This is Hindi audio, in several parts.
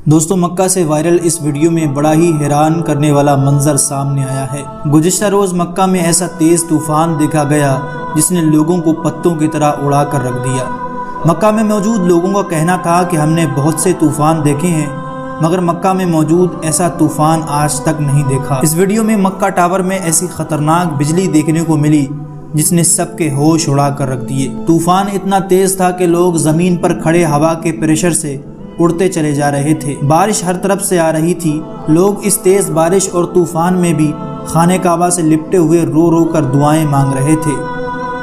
दोस्तों, मक्का से वायरल इस वीडियो में बड़ा ही हैरान करने वाला मंजर सामने आया है। गुज़िश्ता रोज़ मक्का में ऐसा तेज़ तूफ़ान देखा गया जिसने लोगों को पत्तों की तरह उड़ा कर रख दिया। मक्का में मौजूद लोगों का कहना था कि हमने बहुत से तूफ़ान देखे हैं, मगर मक्का में मौजूद ऐसा तूफ़ान आज तक नहीं देखा। इस वीडियो में मक्का टावर में ऐसी ख़तरनाक बिजली देखने को मिली जिसने सबके होश उड़ा कर रख दिए। तूफ़ान इतना तेज़ था कि लोग ज़मीन पर खड़े हवा के प्रेशर से उड़ते चले जा रहे थे। बारिश हर तरफ से आ रही थी। लोग इस तेज बारिश और तूफान में भी खाने काबा से लिपटे हुए रो रो कर दुआएं मांग रहे थे।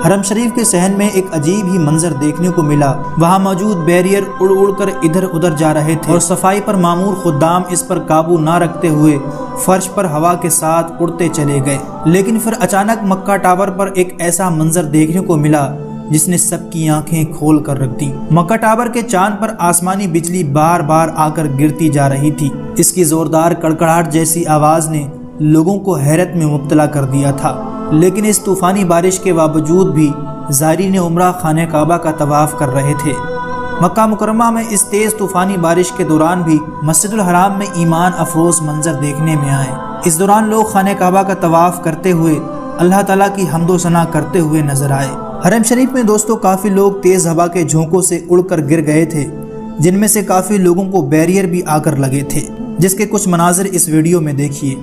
हरम शरीफ के सहन में एक अजीब ही मंजर देखने को मिला। वहाँ मौजूद बैरियर उड़ उड़ कर इधर उधर जा रहे थे और सफाई पर मामूर खुद्दाम इस पर काबू ना रखते हुए फर्श पर हवा के साथ उड़ते चले गए। लेकिन फिर अचानक मक्का टावर पर एक ऐसा मंजर देखने को मिला जिसने सबकी आंखें खोल कर रख दी। मक्का टावर के चांद पर आसमानी बिजली बार बार आकर गिरती जा रही थी। इसकी जोरदार कड़कड़ाहट जैसी आवाज ने लोगों को हैरत में मुब्तला कर दिया था। लेकिन इस तूफानी बारिश के बावजूद भी ज़ायरीन उम्रा खाने काबा का तवाफ कर रहे थे। मक्का मुकर्रमा में इस तेज तूफानी बारिश के दौरान भी मस्जिदुल हराम में ईमान अफरोज मंजर देखने में आए। इस दौरान लोग खाने काबा का तवाफ करते हुए अल्लाह ताला की हम्दो सना करते हुए नजर आए। हरम शरीफ में दोस्तों काफ़ी लोग तेज़ हवा के झोंकों से उड़कर गिर गए थे, जिनमें से काफ़ी लोगों को बैरियर भी आकर लगे थे, जिसके कुछ मनाजिर इस वीडियो में देखिए।